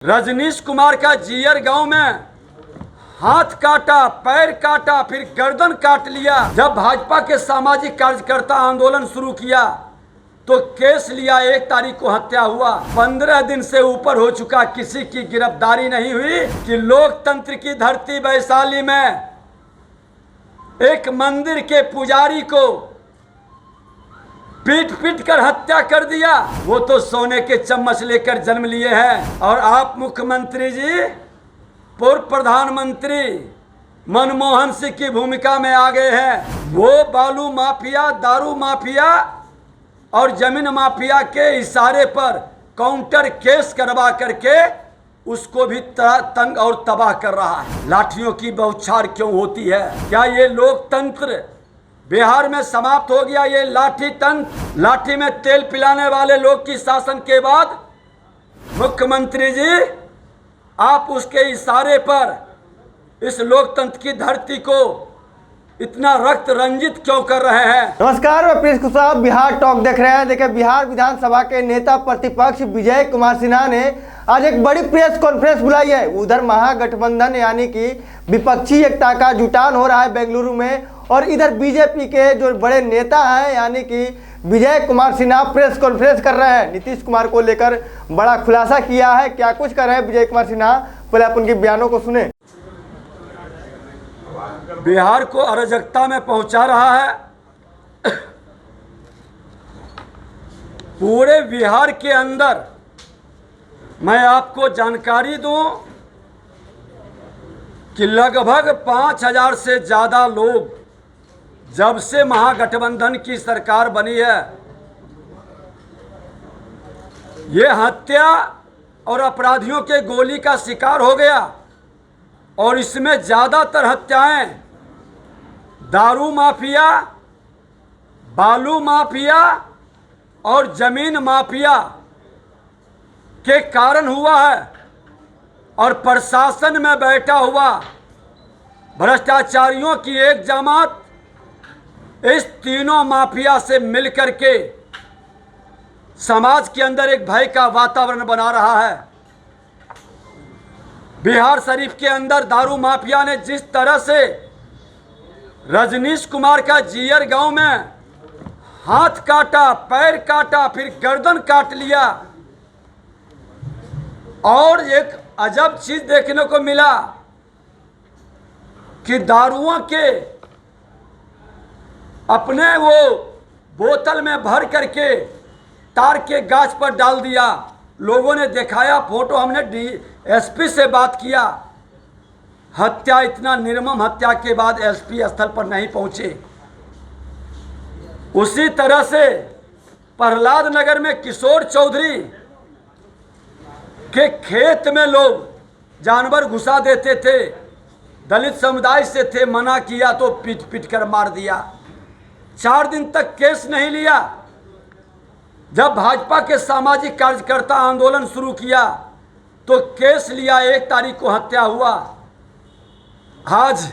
रजनीश कुमार का जीयर गांव में हाथ काटा, पैर काटा, फिर गर्दन काट लिया। जब भाजपा के सामाजिक कार्यकर्ता आंदोलन शुरू किया तो केस लिया। 1 तारीख को हत्या हुआ। 15 दिन से ऊपर हो चुका, किसी की गिरफ्तारी नहीं हुई कि लोकतंत्र की धरती वैशाली में एक मंदिर के पुजारी को पीट पीट कर हत्या कर दिया। वो तो सोने के चम्मच लेकर जन्म लिए हैं। और आप मुख्यमंत्री जी पूर्व प्रधानमंत्री मनमोहन सिंह की भूमिका में आ गए हैं। वो बालू माफिया, दारू माफिया और जमीन माफिया के इशारे पर काउंटर केस करवा करके उसको भी तंग और तबाह कर रहा है। लाठियों की बौछार क्यों होती है? क्या ये लोकतंत्र बिहार में समाप्त हो गया? ये लाठी तंत्र, लाठी में तेल पिलाने वाले लोग की शासन के बाद मुख्यमंत्री जी आप उसके इशारे पर इस लोकतंत्र की धरती को इतना रक्त रंजित क्यों कर रहे हैं? नमस्कार, मैं प्रिंस कुशवाहा, बिहार टॉक देख रहे हैं। देखिए, बिहार विधानसभा के नेता प्रतिपक्ष विजय कुमार सिन्हा ने आज एक बड़ी प्रेस कॉन्फ्रेंस बुलाई है। उधर महागठबंधन यानी कि विपक्षी एकता का जुटान हो रहा है बेंगलुरु में, और इधर बीजेपी के जो बड़े नेता हैं यानी कि विजय कुमार सिन्हा प्रेस कॉन्फ्रेंस कर रहे हैं। नीतीश कुमार को लेकर बड़ा खुलासा किया है। क्या कुछ कर रहे हैं विजय कुमार सिन्हा, पहले आप उनके बयानों को सुने। बिहार को अराजकता में पहुंचा रहा है। पूरे बिहार के अंदर मैं आपको जानकारी दूं कि लगभग 5000 से ज़्यादा लोग जब से महागठबंधन की सरकार बनी है, ये हत्या और अपराधियों के गोली का शिकार हो गया। और इसमें ज़्यादातर हत्याएं दारू माफिया, बालू माफिया और जमीन माफिया के कारण हुआ है। और प्रशासन में बैठा हुआ भ्रष्टाचारियों की एक जमात इस तीनों माफिया से मिलकर के समाज के अंदर एक भय का वातावरण बना रहा है। बिहार शरीफ के अंदर दारू माफिया ने जिस तरह से रजनीश कुमार का जीयर गांव में हाथ काटा, पैर काटा, फिर गर्दन काट लिया। और एक अजब चीज देखने को मिला कि दारुओं के अपने वो बोतल में भर करके तार के गाछ पर डाल दिया। लोगों ने दिखाया फोटो, हमने डीएसपी से बात किया। हत्या, इतना निर्मम हत्या के बाद एसपी स्थल पर नहीं पहुंचे। उसी तरह से प्रहलाद नगर में किशोर चौधरी के खेत में लोग जानवर घुसा देते थे। दलित समुदाय से थे, मना किया तो पीट पीट कर मार दिया। 4 दिन तक केस नहीं लिया। जब भाजपा के सामाजिक कार्यकर्ता आंदोलन शुरू किया तो केस लिया। 1 तारीख को हत्या हुआ। आज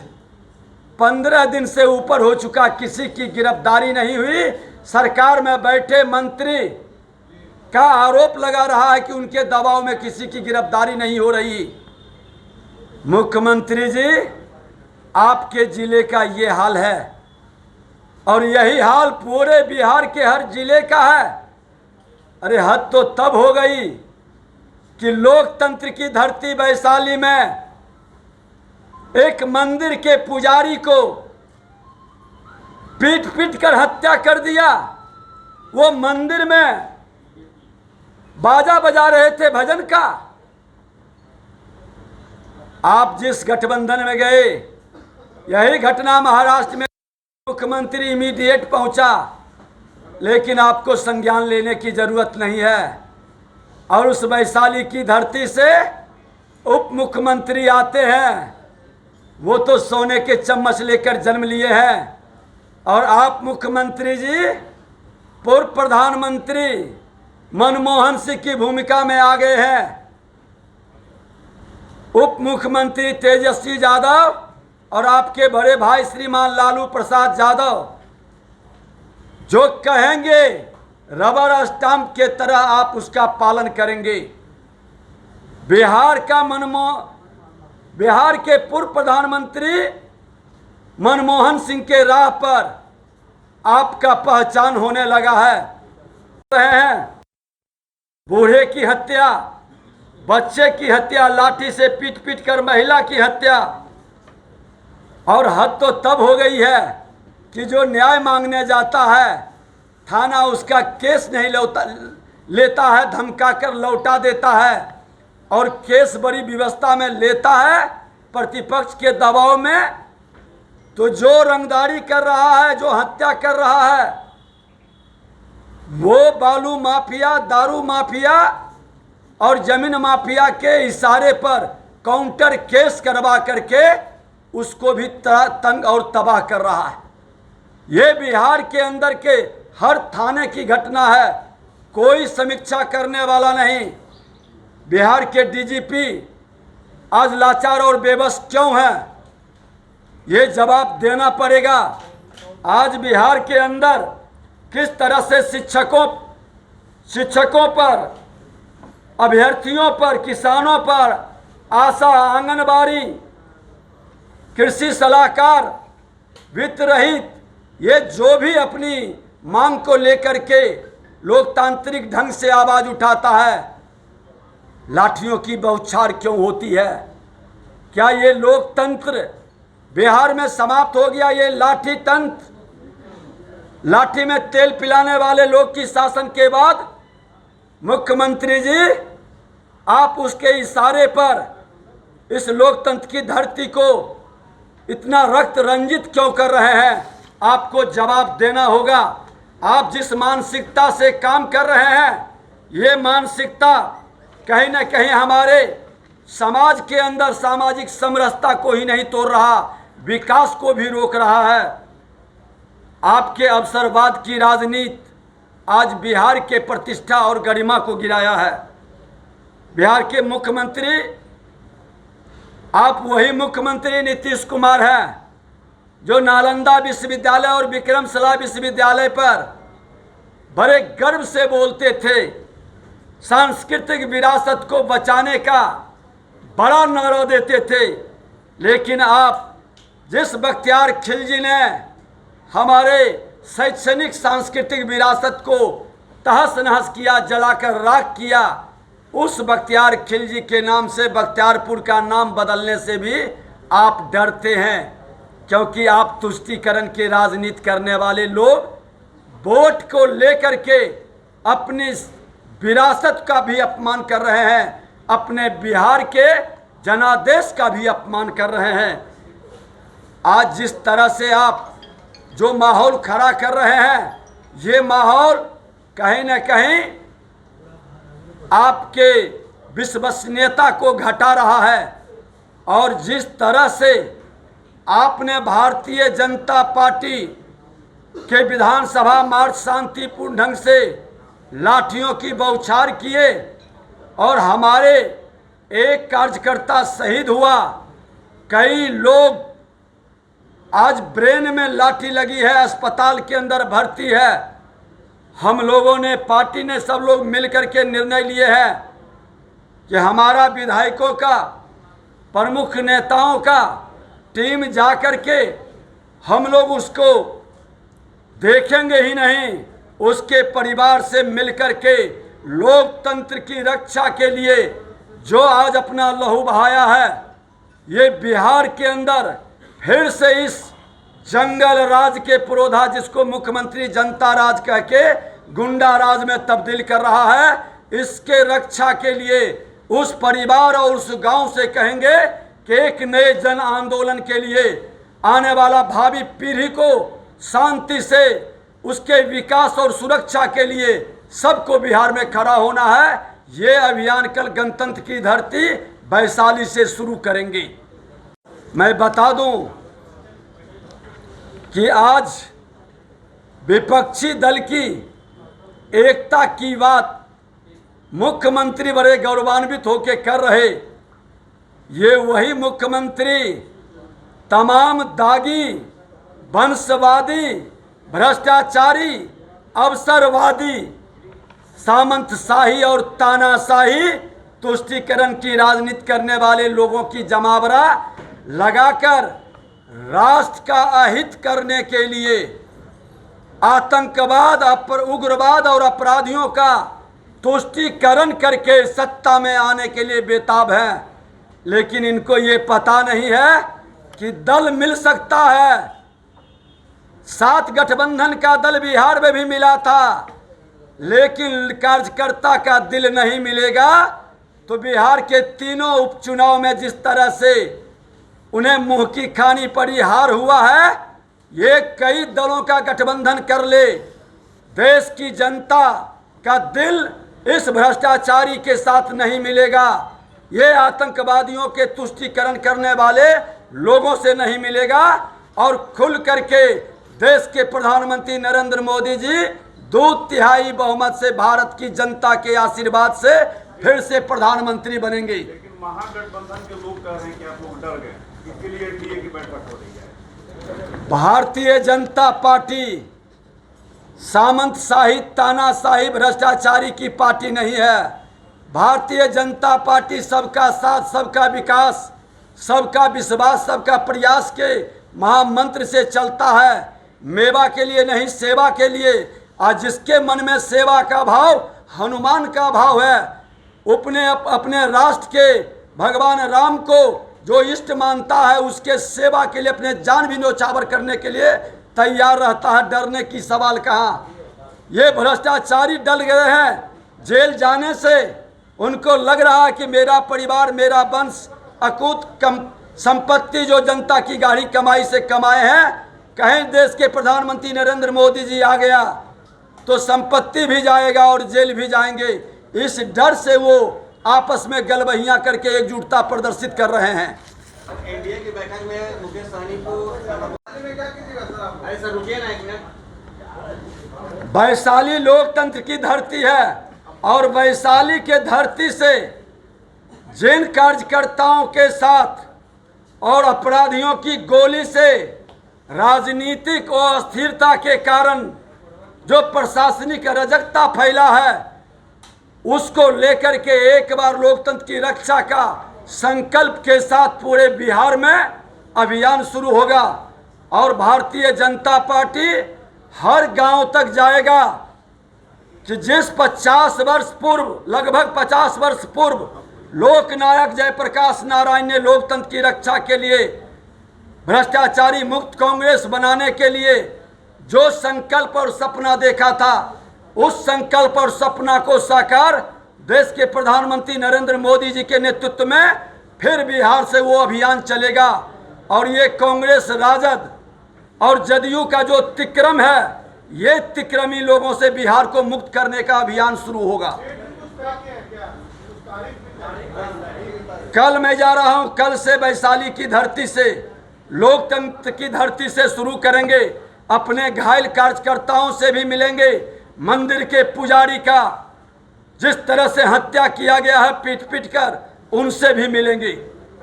15 दिन से ऊपर हो चुका, किसी की गिरफ्तारी नहीं हुई। सरकार में बैठे मंत्री का आरोप लगा रहा है कि उनके दबाव में किसी की गिरफ्तारी नहीं हो रही। मुख्यमंत्री जी, आपके जिले का ये हाल है और यही हाल पूरे बिहार के हर जिले का है। अरे हद तो तब हो गई कि लोकतंत्र की धरती वैशाली में एक मंदिर के पुजारी को पीट पीट कर हत्या कर दिया। वो मंदिर में बाजा बजा रहे थे भजन का। आप जिस गठबंधन में गए, यही घटना महाराष्ट्र में मुख्यमंत्री इमीडिएट पहुंचा, लेकिन आपको संज्ञान लेने की जरूरत नहीं है। और उस वैशाली की धरती से उप मुख्यमंत्री आते हैं। वो तो सोने के चम्मच लेकर जन्म लिए हैं। और आप मुख्यमंत्री जी पूर्व प्रधानमंत्री मनमोहन सिंह की भूमिका में आ गए हैं। उप मुख्यमंत्री तेजस्वी यादव और आपके बड़े भाई श्रीमान लालू प्रसाद यादव जो कहेंगे रबर स्टाम्प के तरह आप उसका पालन करेंगे। बिहार के पूर्व प्रधानमंत्री मनमोहन सिंह के राह पर आपका पहचान होने लगा है। बूढ़े की हत्या, बच्चे की हत्या, लाठी से पीट पीट कर महिला की हत्या, और हद तो तब हो गई है कि जो न्याय मांगने जाता है थाना उसका केस नहीं लेता है, धमका कर लौटा देता है, और केस बड़ी व्यवस्था में लेता है प्रतिपक्ष के दबाव में। तो जो रंगदारी कर रहा है, जो हत्या कर रहा है, वो बालू माफिया, दारू माफिया और जमीन माफिया के इशारे पर काउंटर केस करवा करके उसको भी तंग और तबाह कर रहा है। ये बिहार के अंदर के हर थाने की घटना है, कोई समीक्षा करने वाला नहीं। बिहार के डीजीपी आज लाचार और बेबस क्यों है, ये जवाब देना पड़ेगा। आज बिहार के अंदर किस तरह से शिक्षकों पर, अभ्यर्थियों पर, किसानों पर, आशा, आंगनबाड़ी, कृषि सलाहकार, वित्त रहित, ये जो भी अपनी मांग को लेकर के लोकतांत्रिक ढंग से आवाज उठाता है, लाठियों की बौछार क्यों होती है? क्या ये लोकतंत्र बिहार में समाप्त हो गया? ये लाठी तंत्र, लाठी में तेल पिलाने वाले लोग की शासन के बाद मुख्यमंत्री जी आप उसके इशारे पर इस लोकतंत्र की धरती को इतना रक्त रंजित क्यों कर रहे हैं? आपको जवाब देना होगा। आप जिस मानसिकता से काम कर रहे हैं, ये मानसिकता कहीं ना कहीं हमारे समाज के अंदर सामाजिक समरसता को ही नहीं तोड़ रहा, विकास को भी रोक रहा है। आपके अवसरवाद की राजनीति आज बिहार के प्रतिष्ठा और गरिमा को गिराया है। बिहार के मुख्यमंत्री, आप वही मुख्यमंत्री नीतीश कुमार हैं जो नालंदा विश्वविद्यालय और विक्रमशिला विश्वविद्यालय पर बड़े गर्व से बोलते थे, सांस्कृतिक विरासत को बचाने का बड़ा नारा देते थे। लेकिन आप जिस बख्तियार खिलजी ने हमारे शैक्षणिक सांस्कृतिक विरासत को तहस नहस किया, जलाकर राख किया, उस बख्तियार खिलजी के नाम से बख्तियारपुर का नाम बदलने से भी आप डरते हैं, क्योंकि आप तुष्टीकरण की राजनीति करने वाले लोग वोट को लेकर के अपनी विरासत का भी अपमान कर रहे हैं, अपने बिहार के जनादेश का भी अपमान कर रहे हैं। आज जिस तरह से आप जो माहौल खड़ा कर रहे हैं, ये माहौल कहीं न कहीं आपके विश्वसनीयता को घटा रहा है। और जिस तरह से आपने भारतीय जनता पार्टी के विधानसभा मार्च शांतिपूर्ण ढंग से लाठियों की बौछार किए और हमारे एक कार्यकर्ता शहीद हुआ, कई लोग आज ब्रेन में लाठी लगी है, अस्पताल के अंदर भर्ती है। हम लोगों ने, पार्टी ने, सब लोग मिलकर के निर्णय लिए हैं कि हमारा विधायकों का, प्रमुख नेताओं का टीम जाकर के हम लोग उसको देखेंगे ही नहीं, उसके परिवार से मिलकर के लोकतंत्र की रक्षा के लिए जो आज अपना लहू बहाया है, ये बिहार के अंदर फिर से इस जंगल राज के पुरोधा, जिसको मुख्यमंत्री जनता राज कह के गुंडा राज में तब्दील कर रहा है, इसके रक्षा के लिए उस परिवार और उस गांव से कहेंगे कि एक नए जन आंदोलन के लिए आने वाला भावी पीढ़ी को शांति से उसके विकास और सुरक्षा के लिए सबको बिहार में खड़ा होना है। ये अभियान कल गणतंत्र की धरती वैशाली से शुरू करेंगे। मैं बता दूं कि आज विपक्षी दल की एकता की बात मुख्यमंत्री बड़े गौरवान्वित होकर कर रहे, ये वही मुख्यमंत्री तमाम दागी, वंशवादी, भ्रष्टाचारी, अवसरवादी, सामंतशाही और तानाशाही तुष्टीकरण की राजनीति करने वाले लोगों की जमावड़ा लगाकर राष्ट्र का अहित करने के लिए आतंकवाद, उग्रवाद और अपराधियों का तुष्टीकरण करके सत्ता में आने के लिए बेताब है। लेकिन इनको ये पता नहीं है कि दल मिल सकता है। 7 गठबंधन का दल बिहार में भी मिला था, लेकिन कार्यकर्ता का दिल नहीं मिलेगा तो बिहार के तीनों उपचुनाव में जिस तरह से उन्हें मुंह की खानी पड़ी, हार हुआ है, ये कई दलों का गठबंधन कर ले, देश की जनता का दिल इस भ्रष्टाचारी के साथ नहीं मिलेगा, ये आतंकवादियों के तुष्टीकरण करने वाले लोगों से नहीं मिलेगा। और खुल करके देश के प्रधानमंत्री नरेंद्र मोदी जी 2/3 बहुमत से भारत की जनता के आशीर्वाद से फिर से प्रधानमंत्री बनेंगे। लेकिन महागठबंधन के लोग कह रहे हैं कि आप लोग डर गए, इसके लिए एनडीए की बैठक हो रही है। भारतीय जनता पार्टी सामंतशाही, तानाशाही, भ्रष्टाचारी की पार्टी नहीं है। भारतीय जनता पार्टी सबका साथ, सबका विकास, सबका विश्वास, सबका प्रयास के महामंत्र से चलता है। मेवा के लिए नहीं, सेवा के लिए। आज जिसके मन में सेवा का भाव, हनुमान का भाव है, अपने राष्ट्र के भगवान राम को जो इष्ट मानता है, उसके सेवा के लिए अपने जान भी न्योछावर करने के लिए तैयार रहता है। डरने की सवाल कहाँ। ये भ्रष्टाचारी डर गए हैं जेल जाने से। उनको लग रहा है कि मेरा परिवार, मेरा वंश अकूत संपत्ति जो जनता की गाढ़ी कमाई से कमाए हैं, कहीं देश के प्रधानमंत्री नरेंद्र मोदी जी आ गया तो संपत्ति भी जाएगा और जेल भी जाएंगे। इस डर से वो आपस में गलबहियां करके एकजुटता प्रदर्शित कर रहे हैं। एनडीए की बैठक में मुकेश सहनी को ऐसा रुकिए ना एक मिनट। वैशाली लोकतंत्र की धरती है और वैशाली के धरती से जिन कार्यकर्ताओं के साथ और अपराधियों की गोली से राजनीतिक अस्थिरता के कारण जो प्रशासनिक अराजकता फैला है, उसको लेकर के एक बार लोकतंत्र की रक्षा का संकल्प के साथ पूरे बिहार में अभियान शुरू होगा। और भारतीय जनता पार्टी हर गांव तक जाएगा कि जिस 50 वर्ष पूर्व, लगभग 50 वर्ष पूर्व लोकनायक जयप्रकाश नारायण ने लोकतंत्र की रक्षा के लिए, भ्रष्टाचारी मुक्त कांग्रेस बनाने के लिए जो संकल्प और सपना देखा था, उस संकल्प और सपना को साकार देश के प्रधानमंत्री नरेंद्र मोदी जी के नेतृत्व में फिर बिहार से वो अभियान चलेगा। और ये कांग्रेस, राजद और जदयू का जो तिक्रम है, ये तिक्रमी लोगों से बिहार को मुक्त करने का अभियान शुरू होगा। कल मैं जा रहा हूं, कल से वैशाली की धरती से, लोकतंत्र की धरती से शुरू करेंगे। अपने घायल कार्यकर्ताओं से भी मिलेंगे। मंदिर के पुजारी का जिस तरह से हत्या किया गया है पीट पीट कर, उनसे भी मिलेंगे।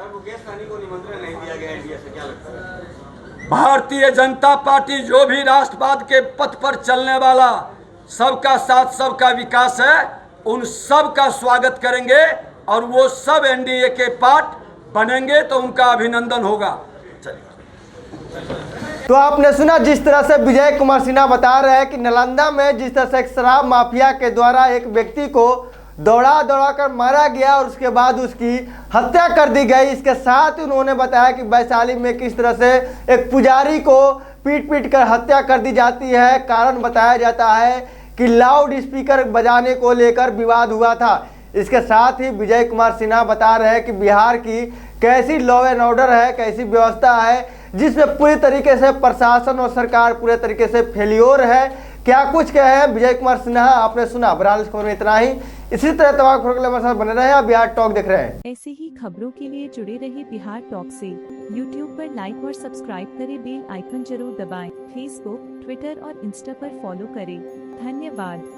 मुकेश सहनी को निमंत्रण नहीं दिया गया एनडीए से, क्या लगता है? भारतीय जनता पार्टी जो भी राष्ट्रवाद के पथ पर चलने वाला, सबका साथ सबका विकास है, उन सब का स्वागत करेंगे और वो सब एनडीए के पार्ट बनेंगे तो उनका अभिनंदन होगा। तो आपने सुना जिस तरह से विजय कुमार सिन्हा बता रहे हैं कि नालंदा में जिस तरह से एक शराब माफिया के द्वारा एक व्यक्ति को दौड़ा दौड़ा कर मारा गया और उसके बाद उसकी हत्या कर दी गई। इसके साथ ही उन्होंने बताया कि वैशाली में किस तरह से एक पुजारी को पीट पीट कर हत्या कर दी जाती है। कारण बताया जाता है कि लाउड स्पीकर बजाने को लेकर विवाद हुआ था। इसके साथ ही विजय कुमार सिन्हा बता रहे हैं कि बिहार की कैसी लॉ एंड ऑर्डर है, कैसी व्यवस्था है, जिसमें पूरी तरीके से प्रशासन और सरकार पूरे तरीके से फेल्योर है। क्या कुछ कहे हैं विजय कुमार सिन्हा, आपने सुना। बहरहाल इस खबर में इतना ही। इसी तरह तमाम खबरों के लिए हमारे साथ बने रहे। आप बिहार टॉक देख रहे हैं। ऐसे ही खबरों के लिए जुड़े रहे बिहार टॉक से। यूट्यूब पर लाइक और सब्सक्राइब करें, बेल आइकन जरूर दबाएं। फेसबुक, ट्विटर और इंस्टा पर फॉलो करें। धन्यवाद।